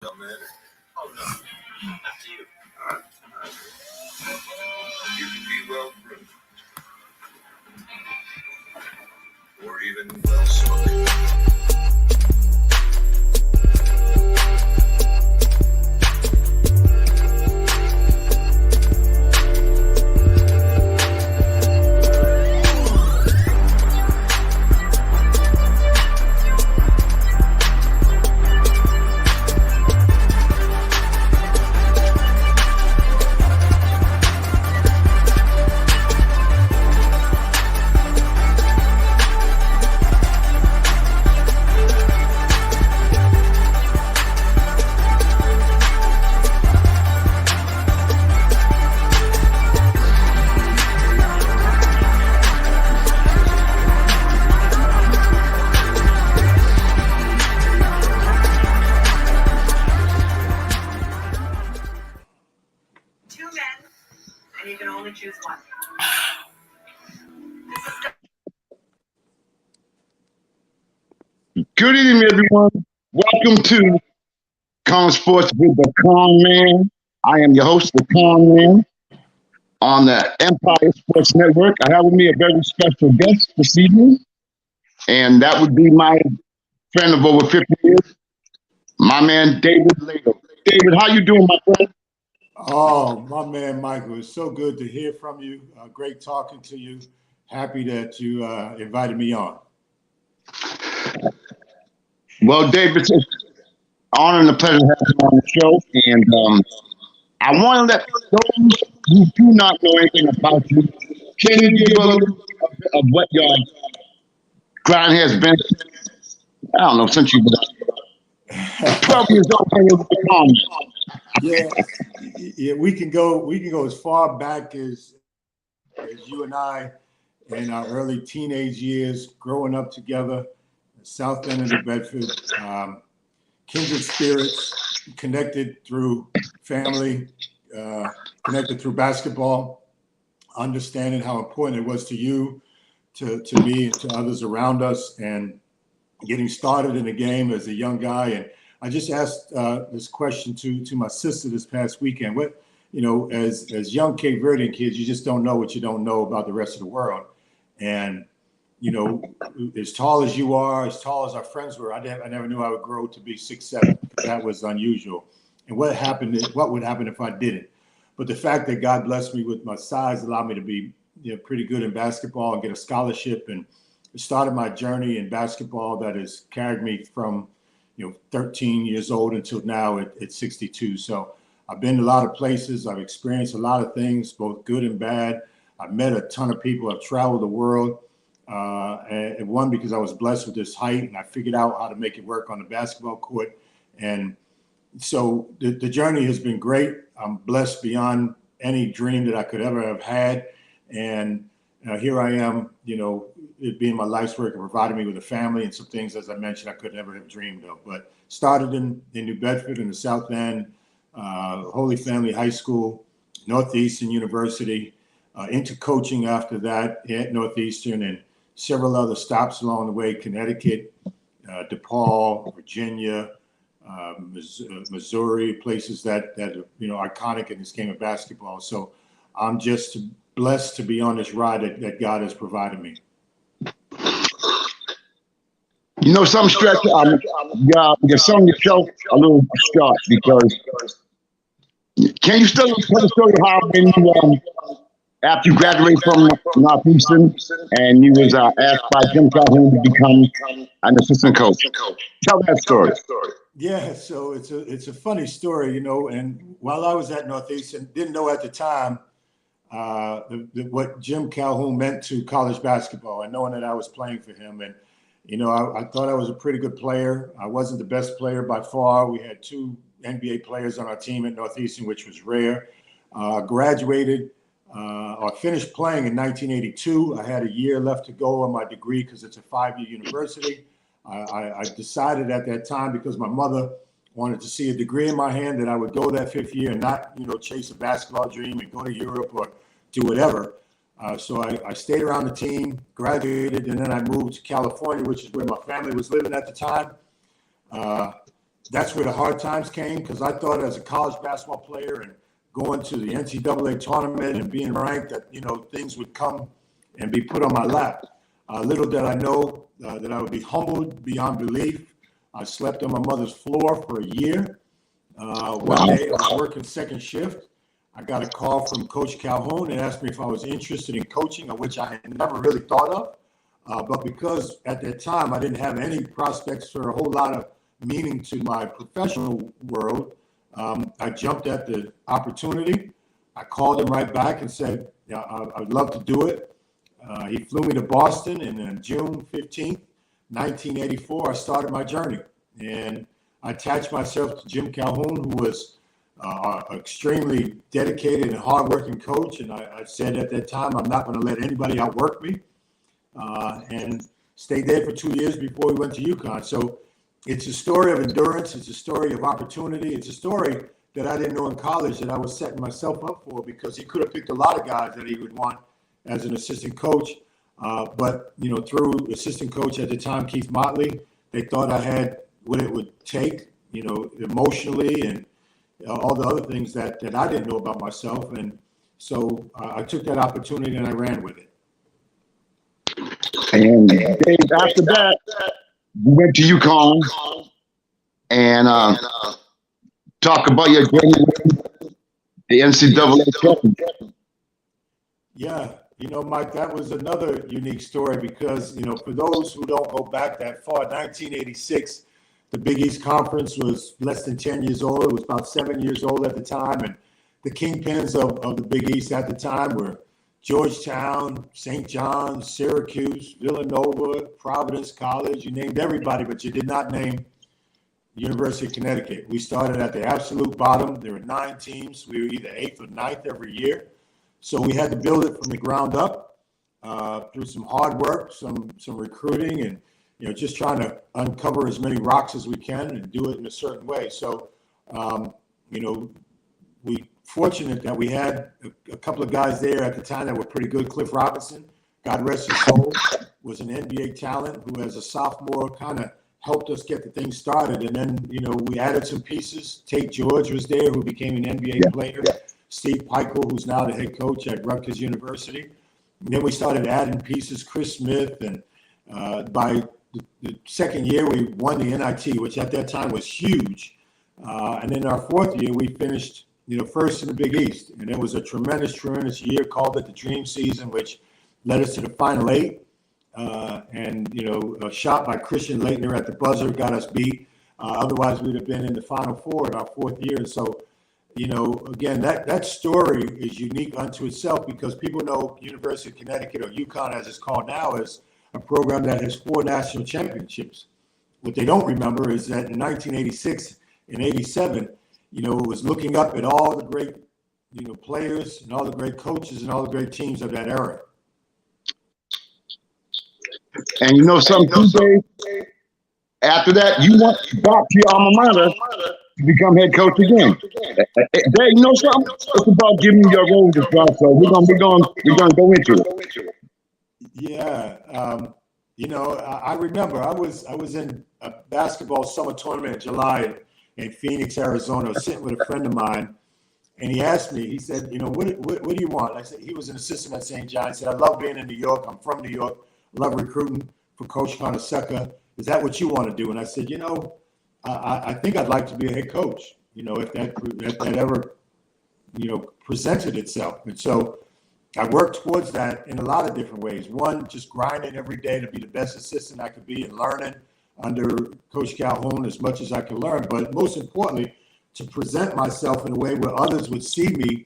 No, man. Oh, no. After you. All right. All right. You can be well groomed or even well spoken. Two men, and you can only choose one. Good evening, everyone. Welcome to Con Sports with the Con Man. I am your host, the Con Man, on the Empire Sports Network. I have with me a very special guest this evening, and that would be my friend of over 50 years, my man David Lato. David, how you doing, my friend? Oh, my man, Michael, it's so good to hear from you. Great talking to you. Happy that you invited me on. Well, David, it's an honor and a pleasure to have you on the show, and I want to let those who do not know anything about you, can you give a little bit of what your grind has been? I don't know, since you've been 12 years old, and you're calm. Yeah, we can go as far back as you and I in our early teenage years, growing up together, south end of New Bedford, kindred spirits, connected through family, connected through basketball, understanding how important it was to you, to me, and to others around us, and getting started in the game as a young guy. And I just asked this question to my sister this past weekend. What, as young Cape Verdean kids, you just don't know what you don't know about the rest of the world. And, as tall as you are, as tall as our friends were, I never knew I would grow to be 6'7". That was unusual. And what would happen if I didn't? But the fact that God blessed me with my size allowed me to be pretty good in basketball and get a scholarship, and it started my journey in basketball that has carried me from 13 years old until now at 62. So I've been to a lot of places. I've experienced a lot of things, both good and bad. I've met a ton of people. I've traveled the world. And one, because I was blessed with this height, and I figured out how to make it work on the basketball court. And so the journey has been great. I'm blessed beyond any dream that I could ever have had. And here I am, it being my life's work and providing me with a family and some things, as I mentioned, I could never have dreamed of. But started in New Bedford in the South End, Holy Family High School, Northeastern University, into coaching after that at Northeastern, and several other stops along the way: Connecticut, DePaul, Virginia, Missouri, places that are iconic in this game of basketball. So I'm just blessed to be on this ride that God has provided me. Some stretch, your song yourself a little short, because can you still tell the story of how when you after you graduated from Northeastern and you was asked by Jim Calhoun to become an assistant coach? Tell that story. Yeah, so it's a funny story, and while I was at Northeastern, didn't know at the time what Jim Calhoun meant to college basketball, and knowing that I was playing for him. And I thought I was a pretty good player. I wasn't the best player by far. We had 2 NBA players on our team at Northeastern, which was rare. Graduated or finished playing in 1982. I had a year left to go on my degree because it's a 5-year university. I decided at that time, because my mother wanted to see a degree in my hand, that I would go that 5th year and not, chase a basketball dream and go to Europe or do whatever. So I stayed around the team, graduated, and then I moved to California, which is where my family was living at the time. that's where the hard times came, because I thought as a college basketball player and going to the NCAA tournament and being ranked that, things would come and be put on my lap. Little did I know that I would be humbled beyond belief. I slept on my mother's floor for a year. One day I was working second shift. I got a call from Coach Calhoun and asked me if I was interested in coaching, of which I had never really thought of. But because at that time I didn't have any prospects for a whole lot of meaning to my professional world, I jumped at the opportunity. I called him right back and said, yeah, I'd love to do it. He flew me to Boston, and on June 15th, 1984, I started my journey. And I attached myself to Jim Calhoun, who was an extremely dedicated and hardworking coach. And I said at that time, I'm not going to let anybody outwork me. And stayed there for 2 years before we went to UConn. So it's a story of endurance. It's a story of opportunity. It's a story that I didn't know in college that I was setting myself up for, because he could have picked a lot of guys that he would want as an assistant coach. But, through assistant coach at the time, Keith Motley, they thought I had what it would take, emotionally and all the other things that I didn't know about myself. And so I took that opportunity and I ran with it. And Dave, after that, you went to UConn and talk about your journey with the NCAA championship. Yeah, Mike, that was another unique story because, for those who don't go back that far, 1986, the Big East Conference was less than 10 years old. It was about 7 years old at the time. And the kingpins of the Big East at the time were Georgetown, St. John's, Syracuse, Villanova, Providence College. You named everybody, but you did not name University of Connecticut. We started at the absolute bottom. There were 9 teams. We were either 8th or 9th every year. So we had to build it from the ground up through some hard work, some recruiting, and just trying to uncover as many rocks as we can and do it in a certain way. So, we fortunate that we had a couple of guys there at the time that were pretty good. Cliff Robinson, God rest his soul, was an NBA talent who, as a sophomore, kind of helped us get the thing started. And then, we added some pieces. Tate George was there, who became an NBA player. Steve Peichel, who's now the head coach at Rutgers University. And then we started adding pieces, Chris Smith. And by the second year, we won the NIT, which at that time was huge. And in our fourth year, we finished first in the Big East. And it was a tremendous year, called it the Dream Season, which led us to the Final 8. A shot by Christian Laettner at the buzzer got us beat. Otherwise, we'd have been in the Final 4 in our fourth year. And so, again, that story is unique unto itself, because people know University of Connecticut, or UConn as it's called now, as a program that has 4 national championships. What they don't remember is that in 1986 and 87, it was looking up at all the great, players and all the great coaches and all the great teams of that era. And something, Dave, after that, you went back to your alma mater to become head coach again. Dave, something? It's about giving you your role to start, so we're gonna go into it. Yeah, I remember I was in a basketball summer tournament in July in Phoenix, Arizona. I was sitting with a friend of mine, and he asked me. He said, what do you want? I said, he was an assistant at St. John. He said, I love being in New York. I'm from New York. I love recruiting for Coach Fonseca. Is that what you want to do? And I said, I think I'd like to be a head coach. If that ever, presented itself. And so I worked towards that in a lot of different ways. One, just grinding every day to be the best assistant I could be, and learning under Coach Calhoun as much as I could learn. But most importantly, to present myself in a way where others would see me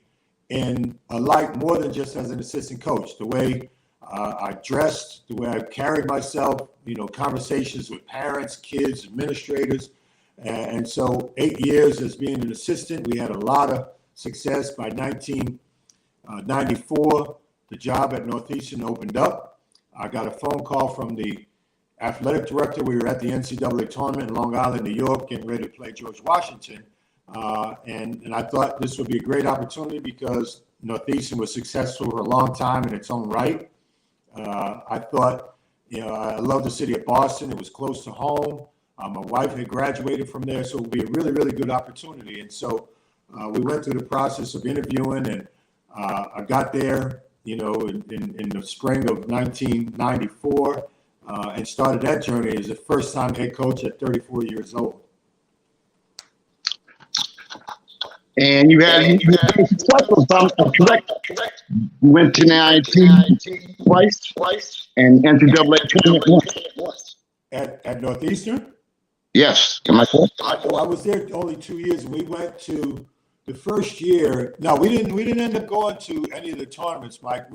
in a light more than just as an assistant coach. The way I dressed, the way I carried myself, conversations with parents, kids, administrators. And so 8 years as being an assistant, we had a lot of success. By 1994, the job at Northeastern opened up. I got a phone call from the athletic director. We were at the NCAA tournament in Long Island, New York, getting ready to play George Washington. And I thought this would be a great opportunity because Northeastern was successful for a long time in its own right. I thought, I love the city of Boston. It was close to home. My wife had graduated from there, so it would be a really, really good opportunity. And so we went through the process of interviewing, and I got there, in the spring of 1994, and started that journey as a first-time head coach at 34 years old. And you had success, if I'm correct. You went to NIT twice and NCAA tournament once. At Northeastern? Yes, am I correct? I was there only 2 years. We went to the first year. No, we didn't end up going to any of the tournaments, Mike.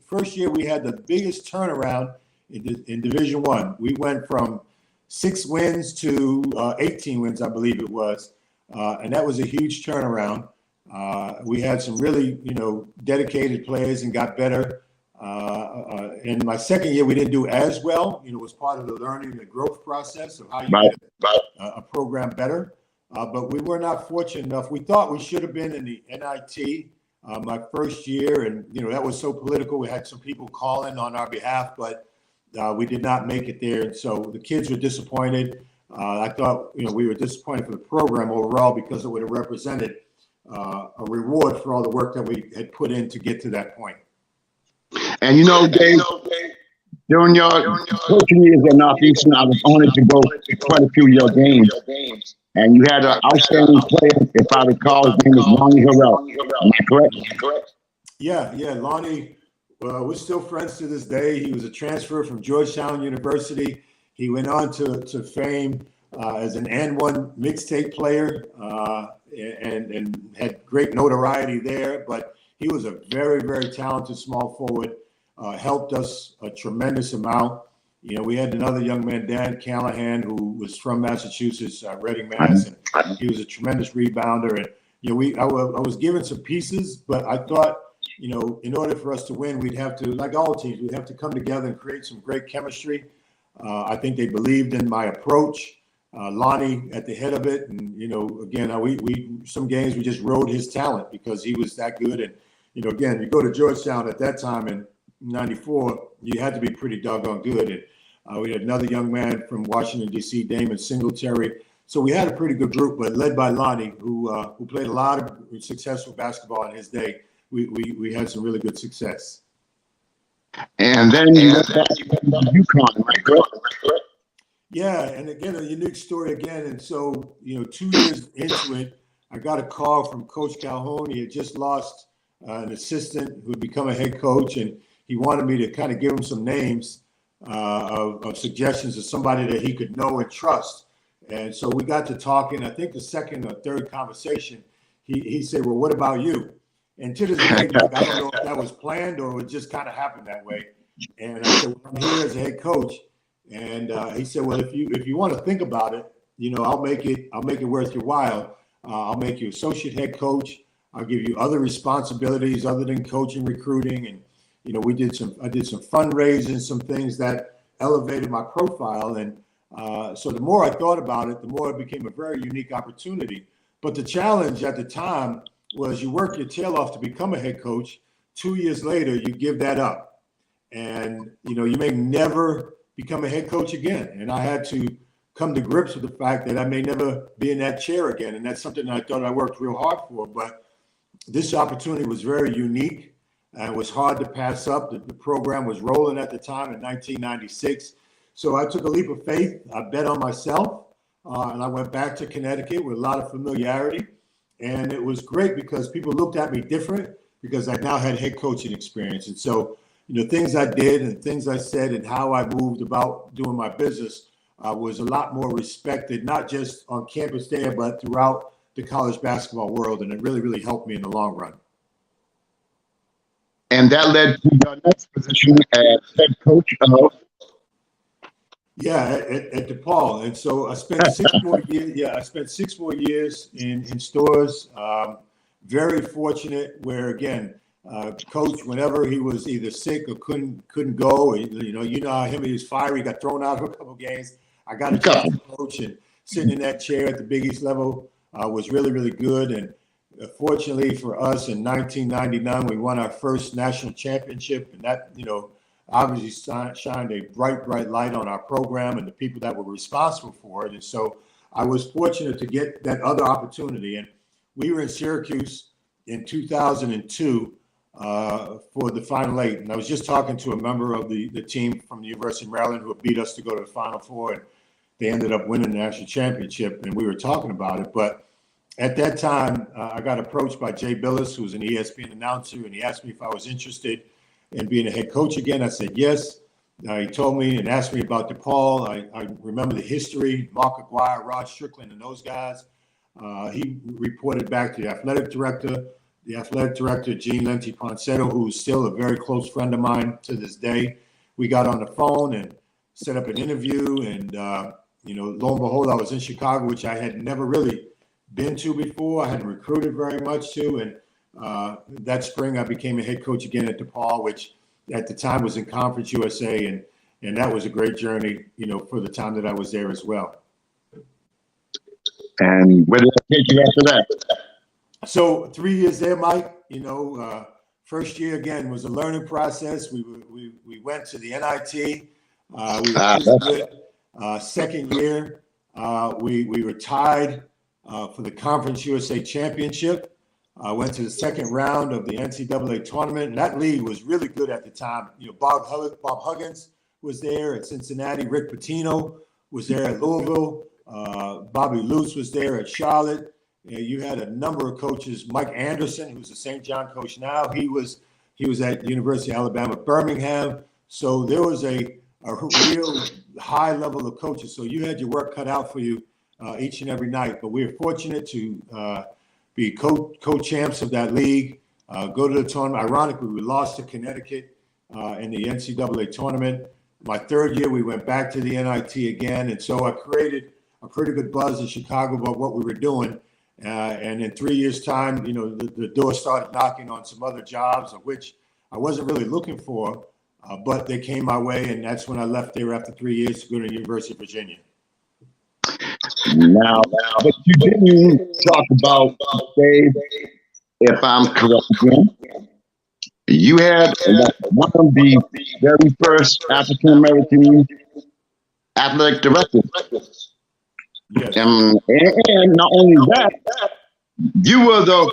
First year we had the biggest turnaround in Division I. We went from 6 wins to 18 wins, I believe it was, and that was a huge turnaround. We had some really, dedicated players and got better. In my second year, we didn't do as well. It was part of the learning and the growth process of how you get a program better. But we were not fortunate enough. We thought we should have been in the NIT my first year, and that was so political. We had some people calling on our behalf, but we did not make it there. And so the kids were disappointed. I thought we were disappointed for the program overall because it would have represented a reward for all the work that we had put in to get to that point. And Dave, during your coaching years at Northeastern, I was honored to go to quite a few of your games. And you had an outstanding player, if I recall, his name was Lonnie Harrell. Am I correct? Yeah, Lonnie, we're still friends to this day. He was a transfer from Georgetown University. He went on to fame as an N1 mixtape player and had great notoriety there. But he was a very, very talented small forward, helped us a tremendous amount. We had another young man, Dan Callahan, who was from Massachusetts, Reading, Mass, and he was a tremendous rebounder. And, I was given some pieces, but I thought, in order for us to win, we'd have to, like all teams, we'd have to come together and create some great chemistry. I think they believed in my approach. Lonnie at the head of it. And, again, we some games we just rode his talent because he was that good. And, again, you go to Georgetown at that time in 94, you had to be pretty doggone good. And we had another young man from Washington, D.C., Damon Singletary. So we had a pretty good group, but led by Lonnie, who played a lot of successful basketball in his day. We had some really good success. And then you went back to UConn, am I correct? Yeah, and again, a unique story again. And so, 2 years into it, I got a call from Coach Calhoun. He had just lost an assistant who had become a head coach, and he wanted me to kind of give him some names of suggestions of somebody that he could know and trust. And so we got to talking. I think the second or third conversation, he said, "Well, what about you?" And to this day, I don't know if that was planned or it just kind of happened that way. And I said, "Well, I'm here as a head coach." And he said, "Well, if you want to think about it, I'll make it worth your while. I'll make you associate head coach. I'll give you other responsibilities other than coaching, recruiting." And I did some fundraising, some things that elevated my profile. And so the more I thought about it, the more it became a very unique opportunity. But the challenge at the time was you work your tail off to become a head coach. 2 years later, you give that up, and you may never become a head coach again. And I had to come to grips with the fact that I may never be in that chair again. And that's something I thought I worked real hard for. But this opportunity was very unique and it was hard to pass up. The program was rolling at the time in 1996. So I took a leap of faith. I bet on myself. And I went back to Connecticut with a lot of familiarity. And it was great because people looked at me different because I now had head coaching experience. And so, things I did and things I said and how I moved about doing my business was a lot more respected, not just on campus there, but throughout the college basketball world. And it really, really helped me in the long run. And that led to your next position as head coach of? Yeah, at DePaul. And so I spent 6 more years. Yeah, I spent 6 more years in stores. Very fortunate where, again, coach, whenever he was either sick or couldn't go, how him, he was fiery, got thrown out for a couple games. I got a chance to coach, and sitting in that chair at the Big East level was really, really good. And fortunately for us, in 1999, we won our first national championship, and that, obviously shined a bright light on our program and the people that were responsible for it. And so I was fortunate to get that other opportunity. And we were in Syracuse in 2002 for the Final Eight. And I was just talking to a member of the team from the University of Maryland who beat us to go to the Final Four. And they ended up winning the national championship. And we were talking about it. But at that time, I got approached by Jay Billis, who was an ESPN announcer, and he asked me if I was interested in being a head coach again. I said yes. He told me and asked me about DePaul. I remember the history, Mark Aguirre, Rod Strickland, and those guys. He reported back to the athletic director, Gene Lenti Ponsetto, who's still a very close friend of mine to this day. We got on the phone and set up an interview. And, lo and behold, I was in Chicago, which I had never really been to before. I hadn't recruited very much to. And that spring, I became a head coach again at DePaul, which at the time was in Conference USA. And that was a great journey, for the time that I was there as well. And where did it take you after that? So 3 years there, Mike. First year again was a learning process. We went to the NIT. We were good. Second year, we were tied for the Conference USA Championship. Went to the second round of the NCAA tournament, and that league was really good at the time. Bob Huggins was there at Cincinnati. Rick Pitino was there at Louisville. Bobby Lutz was there at Charlotte. You had a number of coaches. Mike Anderson, who's the St. John coach now, he was at University of Alabama at Birmingham. So there was a real high level of coaches. So you had your work cut out for you each and every night. But we were fortunate to be co-champs of that league, go to the tournament. Ironically, we lost to Connecticut in the NCAA tournament. My third year, we went back to the NIT again. And so I created a pretty good buzz in Chicago about what we were doing. And in 3 years' time, the door started knocking on some other jobs, of which I wasn't really looking for, but they came my way. And that's when I left there after 3 years to go to the University of Virginia. Now, but you didn't talk about, Dave, if I'm correct again, you had one of the very first African-American athletic directors. Yes. And not only that, you were the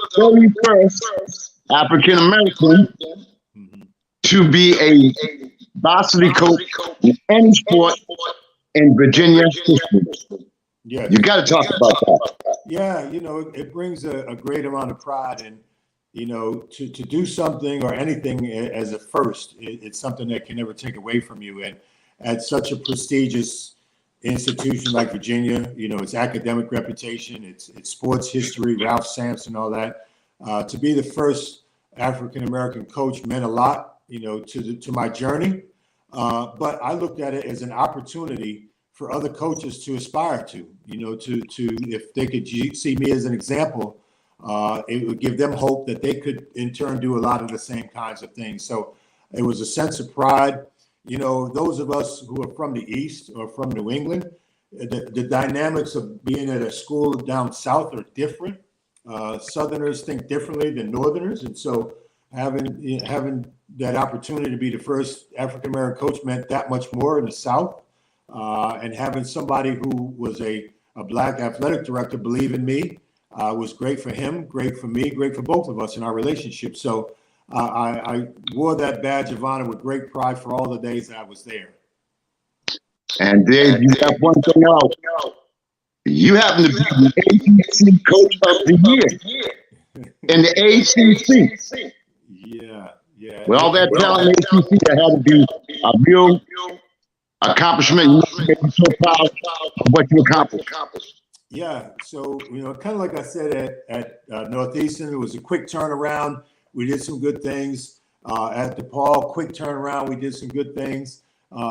very first African-American to be a varsity coach in any sport in Virginia history. Yeah. You got to talk about that. Yeah, it brings a great amount of pride. And, to do something or anything as a first, it's something that can never take away from you. And at such a prestigious institution like Virginia, its academic reputation, its sports history, Ralph Sampson, all that, to be the first African-American coach meant a lot, to my journey. But I looked at it as an opportunity for other coaches to aspire to if they could see me as an example, it would give them hope that they could in turn do a lot of the same kinds of things. So it was a sense of pride. Those of us who are from the East or from New England, the dynamics of being at a school down south are different. Southerners think differently than Northerners. And so having that opportunity to be the first African-American coach meant that much more in the South. And having somebody who was a Black athletic director believe in me was great for him, great for me, great for both of us in our relationship. So I wore that badge of honor with great pride for all the days that I was there. And Dave, you got one thing out. You happen to be the ACC Coach of the Year in the ACC. Yeah. With all that talent in the ACC, that had to be a real accomplishment. You must be so proud of what you accomplished. Yeah. So, kind of like I said at Northeastern, it was a quick turnaround. We did some good things. At DePaul, quick turnaround. We did some good things.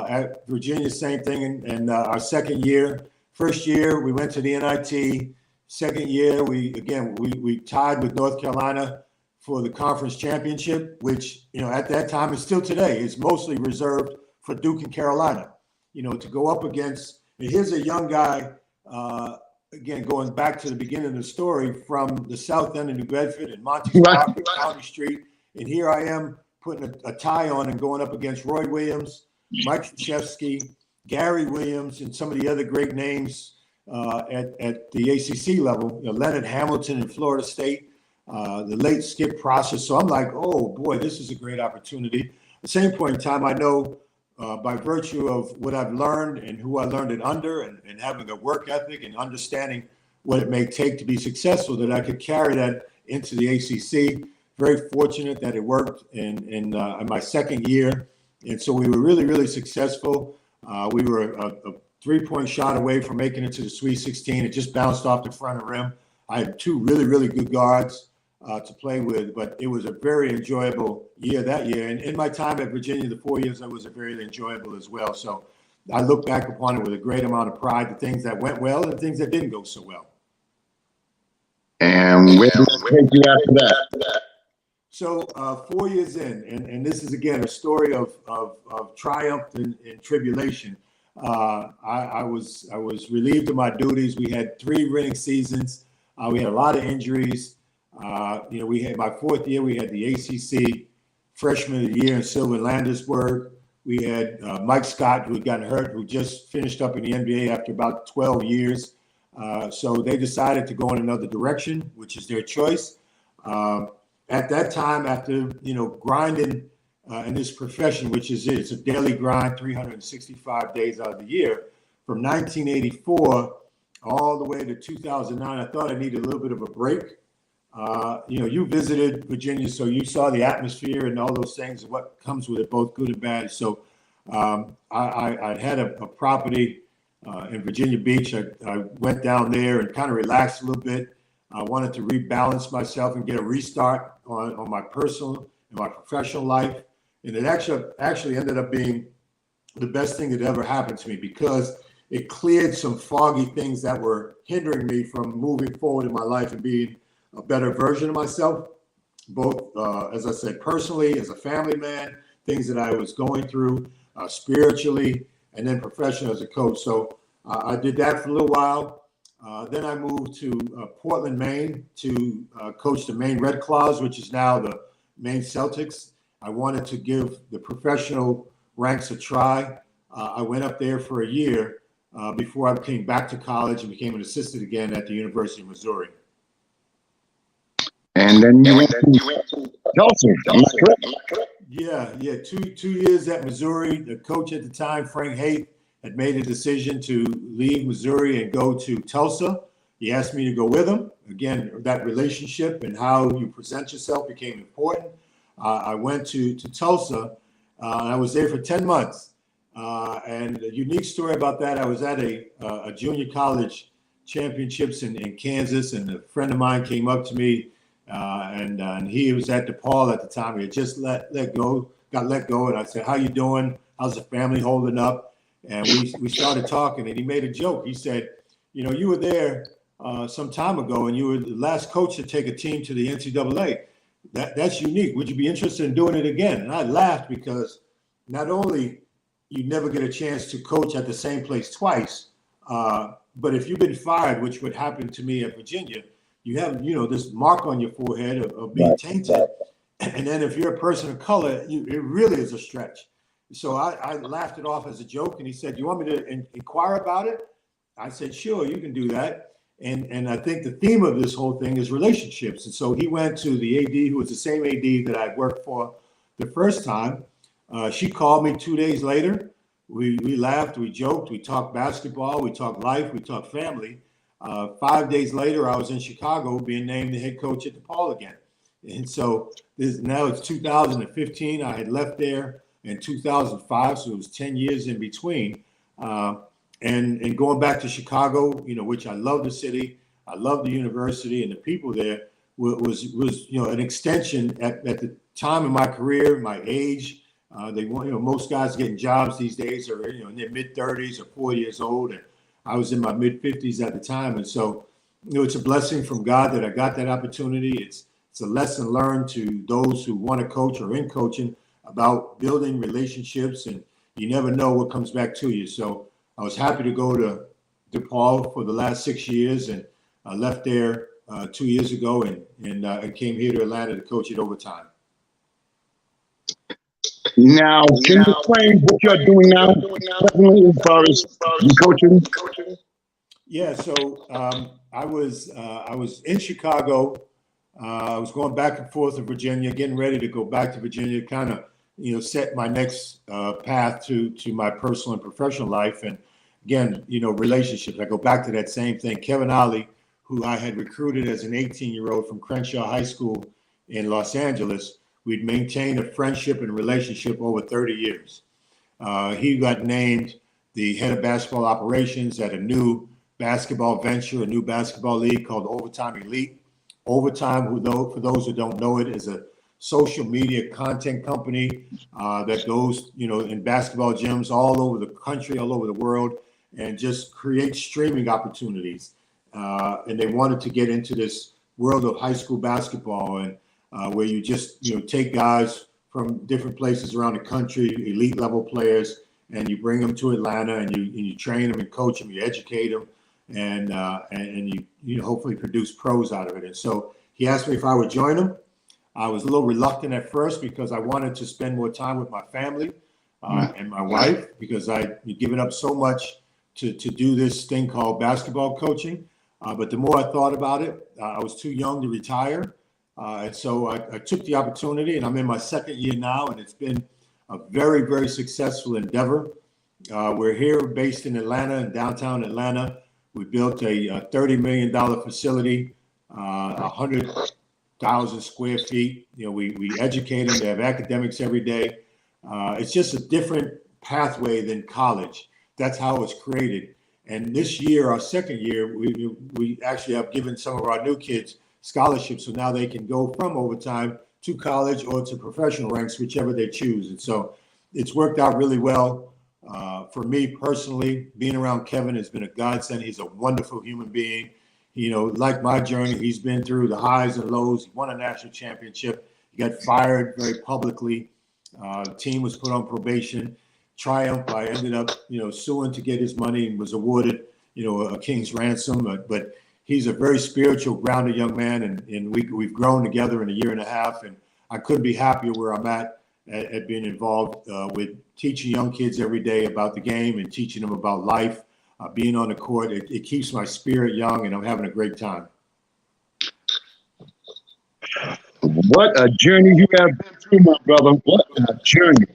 At Virginia, same thing. And our second year, first year, we went to the NIT. Second year, we tied with North Carolina for the conference championship, which, at that time and still today is mostly reserved for Duke and Carolina. To go up against, and here's a young guy, again, going back to the beginning of the story, from the south end of New Bedford and Monty County Street. And here I am putting a tie on and going up against Roy Williams, Mike Krzyzewski, Gary Williams, and some of the other great names at the ACC level. Leonard Hamilton in Florida State, the late Skip Process. So I'm like, oh boy, this is a great opportunity. At the same point in time, I know by virtue of what I've learned and who I learned it under, and having a work ethic and understanding what it may take to be successful, that I could carry that into the ACC. Very fortunate that it worked in my second year. And so we were really, really successful. We were a 3-point shot away from making it to the Sweet 16. It just bounced off the front of the rim. I had 2 really, really good guards to play with, but it was a very enjoyable year that year. And in my time at Virginia, the 4 years, it was very enjoyable as well. So I look back upon it with a great amount of pride, the things that went well and the things that didn't go so well. And where did it take you after that? So 4 years in, and this is, again, a story of triumph and tribulation. I was relieved of my duties. We had 3 winning seasons. We had a lot of injuries. We had my 4th year, we had the ACC Freshman of the Year in Sylvan Landisberg. We had Mike Scott, who had gotten hurt, who just finished up in the NBA after about 12 years. So they decided to go in another direction, which is their choice. At that time, after grinding in this profession, which is it's a daily grind, 365 days out of the year, from 1984 all the way to 2009, I thought I needed a little bit of a break. You visited Virginia, so you saw the atmosphere and all those things, what comes with it, both good and bad. So I had a property in Virginia Beach. I went down there and kind of relaxed a little bit. I wanted to rebalance myself and get a restart on my personal and my professional life. And it actually ended up being the best thing that ever happened to me, because it cleared some foggy things that were hindering me from moving forward in my life and being a better version of myself, both, as I said, personally, as a family man, things that I was going through spiritually, and then professionally as a coach. So I did that for a little while. Then I moved to Portland, Maine to coach the Maine Red Claws, which is now the Maine Celtics. I wanted to give the professional ranks a try. I went up there for a year before I came back to college and became an assistant again at the University of Missouri. And then you went to Tulsa. Am I correct? Yeah. Two years at Missouri. The coach at the time, Frank Haith, had made a decision to leave Missouri and go to Tulsa. He asked me to go with him. Again, that relationship and how you present yourself became important. I went to Tulsa. I was there for 10 months. And a unique story about that, I was at a junior college championships in Kansas, and a friend of mine came up to me, and he was at DePaul at the time. He had just got let go, and I said, "How you doing? How's the family holding up?" And we started talking, and he made a joke. He said, "You were there some time ago, and you were the last coach to take a team to the NCAA. That's unique. Would you be interested in doing it again?" And I laughed, because not only you never get a chance to coach at the same place twice, but if you've been fired, which would happen to me at Virginia, you have this mark on your forehead of being tainted. And then if you're a person of color, it really is a stretch. So I laughed it off as a joke, and he said, "Do you want me to inquire about it?" I said, "Sure, you can do that." And I think the theme of this whole thing is relationships. And so he went to the AD, who was the same AD that I worked for the first time. She called me 2 days later. We laughed, we joked, we talked basketball, we talked life, we talked family. 5 days later, I was in Chicago being named the head coach at DePaul again. And so now it's 2015. I had left there in 2005, so it was 10 years in between. And going back to Chicago, which I love the city, I love the university, and the people there was an extension at the time of my career, my age. They want, most guys getting jobs these days are, in their mid 30s or 40 years old. And I was in my mid 50s at the time. And so, it's a blessing from God that I got that opportunity. It's a lesson learned to those who want to coach or in coaching about building relationships, and you never know what comes back to you. So I was happy to go to DePaul for the last 6 years, and I left there 2 years ago and came here to Atlanta to coach at Overtime. Now, can you explain what you're doing now, presently, as far as you coaching? Yeah, so I was in Chicago. I was going back and forth to Virginia, getting ready to go back to Virginia, kind of set my next path to my personal and professional life. And again, relationships. I go back to that same thing. Kevin Ollie, who I had recruited as an 18-year-old from Crenshaw High School in Los Angeles, we'd maintained a friendship and relationship over 30 years. He got named the head of basketball operations at a new basketball venture, a new basketball league called Overtime Elite. Overtime, for those who don't know it, is a social media content company that goes, in basketball gyms all over the country, all over the world, and just creates streaming opportunities. And they wanted to get into this world of high school basketball, and where you just, take guys from different places around the country, elite level players, and you bring them to Atlanta, and you train them and coach them, you educate them, and you hopefully produce pros out of it. And so he asked me if I would join him. I was a little reluctant at first because I wanted to spend more time with my family and my wife, because I'd given up so much to do this thing called basketball coaching. But the more I thought about it, I was too young to retire. And so I took the opportunity, and I'm in my second year now, and it's been a very, very successful endeavor. We're here based in Atlanta, in downtown Atlanta. We built a $30 million facility, 100,000 square feet. We educate them. They have academics every day. It's just a different pathway than college. That's how it's created. And this year, our second year, we actually have given some of our new kids scholarships, so now they can go from Overtime to college or to professional ranks, whichever they choose. And so it's worked out really well. For me personally, being around Kevin has been a godsend. He's a wonderful human being. Like my journey, he's been through the highs and lows. He won a national championship. He got fired very publicly. The team was put on probation. Triumph, I ended up, suing to get his money and was awarded, a king's ransom. But he's a very spiritual, grounded young man, and we've grown together in a year and a half. And I couldn't be happier where I'm at being involved with teaching young kids every day about the game and teaching them about life, being on the court. It keeps my spirit young, and I'm having a great time. What a journey you have been through, my brother. What a journey.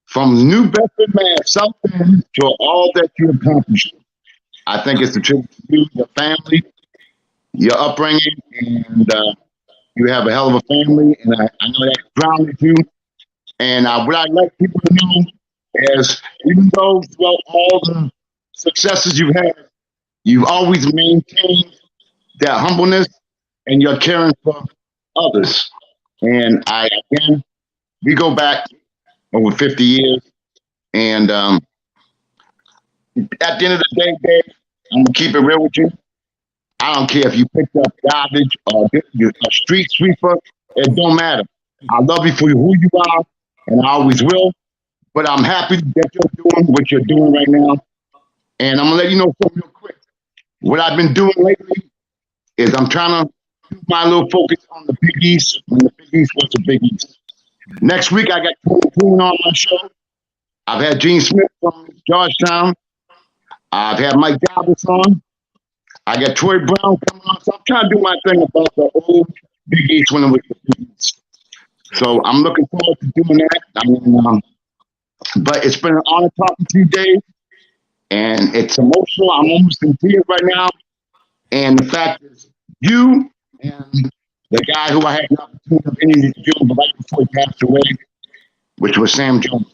From New Bedford, Mass, South End, to all that you accomplished. I think it's a tribute to you, your family, your upbringing, and you have a hell of a family, and I know that grounded you. And what I'd like people to know is, even though throughout all the successes you've had, you've always maintained that humbleness and your caring for others. And we go back over 50 years. And at the end of the day, Dave, I'm going to keep it real with you. I don't care if you picked up garbage or you're a street sweeper. It don't matter. I love you for who you are, and I always will. But I'm happy that you're doing what you're doing right now. And I'm going to let you know something real quick. What I've been doing lately is I'm trying to do my little focus on the Big East, when the Big East was the Big East. Next week, I got Tony Poon on my show. I've had Gene Smith from Georgetown. I've had Mike Davis on. I got Troy Brown coming on. So I'm trying to do my thing about the old Big East when it was the Big East. So I'm looking forward to doing that. But it's been an honor talking to you, Dave. And it's emotional. I'm almost in tears right now. And the fact is, you and the guy who I had the opportunity of interviewing right before he passed away, which was Sam Jones.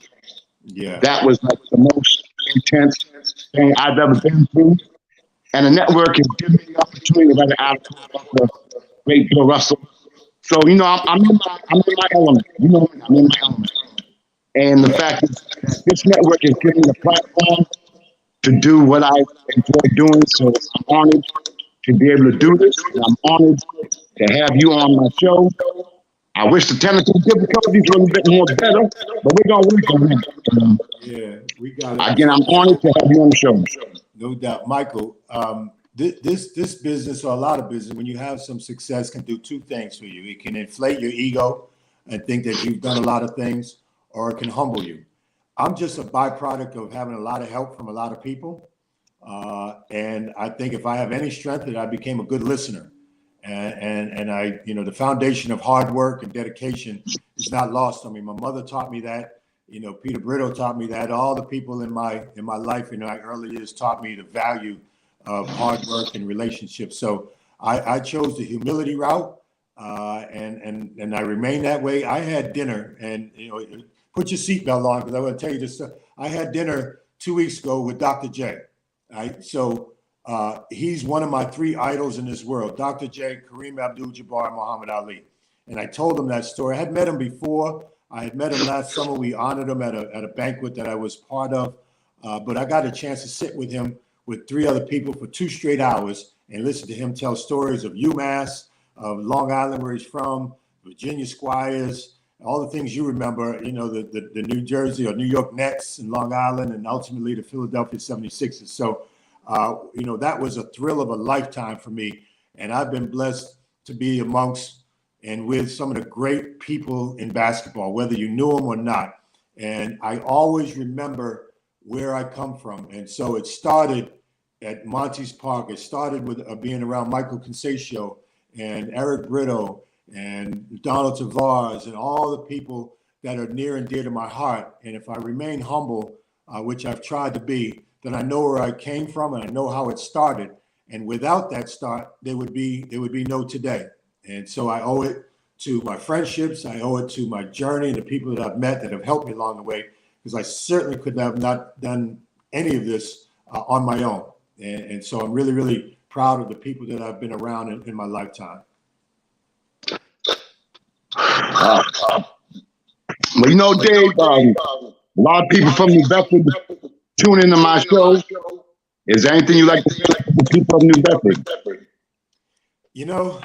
Yeah. That was like the most intense thing I've ever been through. And the network has given me the opportunity to write an article about the great Bill Russell. So, I'm in my element. I'm in my element. And the fact is that this network has given me the platform to do what I enjoy doing. So I'm honored to be able to do this. And I'm honored to have you on my show. I wish the technical difficulties were a little bit more better, but we're going to work on that. Yeah, we got it. Again, I'm honored to have you on the show. No doubt. Michael, this business, or a lot of business, when you have some success, can do two things for you. It can inflate your ego and think that you've done a lot of things, or it can humble you. I'm just a byproduct of having a lot of help from a lot of people. And I think if I have any strength, that I became a good listener. And I, you know, the foundation of hard work and dedication is not lost on me. My mother taught me that. You know, Peter Brito taught me that. All the people in my life in my early years taught me the value of hard work and relationships. So I chose the humility route, and I remain that way. I had dinner, and you know, put your seatbelt on because I want to tell you this. I had dinner 2 weeks ago with Dr. J. Right, so he's one of my three idols in this world: Dr. J, Kareem Abdul-Jabbar, and Muhammad Ali. And I told him that story. I had met him before. I had met him last summer. We honored him at a banquet that I was part of. But I got a chance to sit with him with three other people for 2 straight hours and listen to him tell stories of UMass, of Long Island, where he's from, Virginia Squires, all the things you remember, you know, the New Jersey or New York Nets and Long Island, and ultimately the Philadelphia 76ers. So, you know, that was a thrill of a lifetime for me. And I've been blessed to be amongst and with some of the great people in basketball, whether you knew them or not. And I always remember where I come from. And so it started at Monty's Park. It started with being around Michael Consacio and Eric Brito and Donald Tavares and all the people that are near and dear to my heart. And if I remain humble, which I've tried to be, then I know where I came from and I know how it started. And without that start, there would be no today. And so I owe it to my friendships. I owe it to my journey, the people that I've met that have helped me along the way, because I certainly could have not done any of this on my own. And so I'm really, really proud of the people that I've been around in my lifetime. Well, you know, Dave, a lot of people from New Bedford tune into my show. Is there anything you like to say to the people of New Bedford? You know,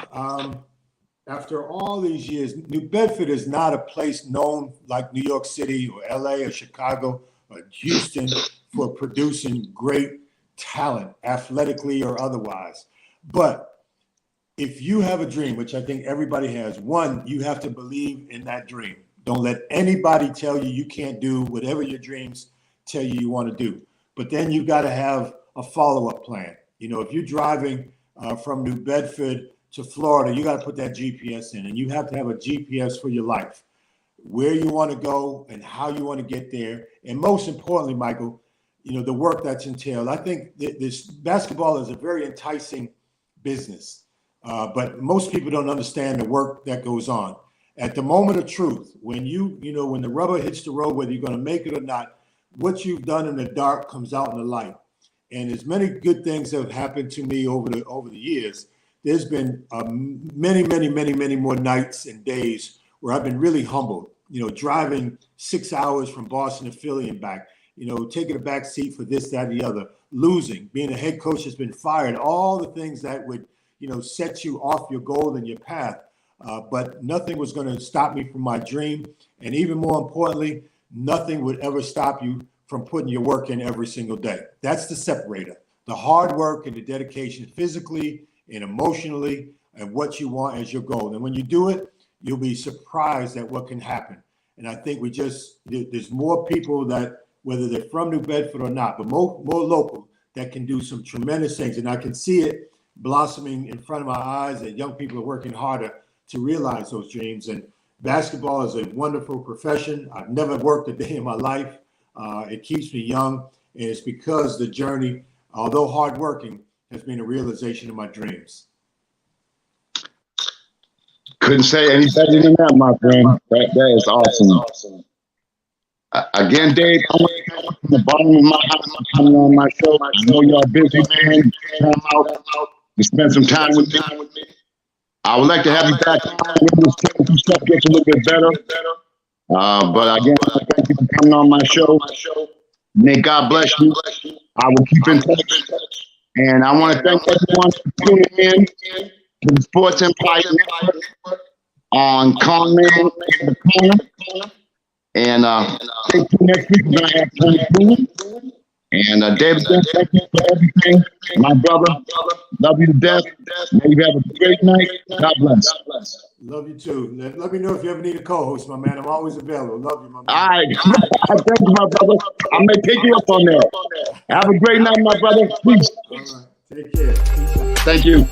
after all these years, New Bedford is not a place known like New York City or LA or Chicago or Houston for producing great talent, athletically or otherwise. But if you have a dream, which I think everybody has, one, you have to believe in that dream. Don't let anybody tell you you can't do whatever your dreams tell you want to do. But then you got to have a follow-up plan. You know, if you're driving from New Bedford to Florida, you got to put that GPS in, and you have to have a GPS for your life, where you want to go and how you want to get there. And most importantly, Michael, you know, the work that's entailed. I think this basketball is a very enticing business, but most people don't understand the work that goes on. At the moment of truth, when when the rubber hits the road, whether you're going to make it or not, what you've done in the dark comes out in the light. And as many good things have happened to me over the years, there's been many more nights and days where I've been really humbled. You know, driving 6 hours from Boston to Philly and back. You know, taking a back seat for this, that, and the other. Losing, being a head coach that's been fired. All the things that would, you know, set you off your goal and your path. But nothing was going to stop me from my dream. And even more importantly, nothing would ever stop you from putting your work in every single day. That's the separator. The hard work and the dedication physically and emotionally and what you want as your goal. And when you do it, you'll be surprised at what can happen. And I think there's more people that, whether they're from New Bedford or not, but more local, that can do some tremendous things. And I can see it blossoming in front of my eyes that young people are working harder to realize those dreams. And basketball is a wonderful profession. I've never worked a day in my life. It keeps me young, and it's because the journey, although hardworking, has been a realization of my dreams. Couldn't say any better than that, my friend. That is awesome. Again, Dave, I want to thank you from the bottom of my heart for coming on my show. I know you're a busy man. Come out to spend some time with me. I would like to have you back on when this technical stuff gets a little bit better. But again, I thank you for coming on my show. May God bless you. I will keep in touch. And I want to thank everyone for tuning in to the Sports Empire Network on Conman in the Corner. And stay tuned next week. We're going to have Tony Cooley. And David, thank you for everything. My brother, love you to death. May you have a great night. God bless. Love you too. Let me know if you ever need a co-host, my man. I'm always available. Love you, my man. All right. Thank you, my brother. I may take you up on that. Have a great night, my brother. Peace. All right. Take care. Peace out. Thank you.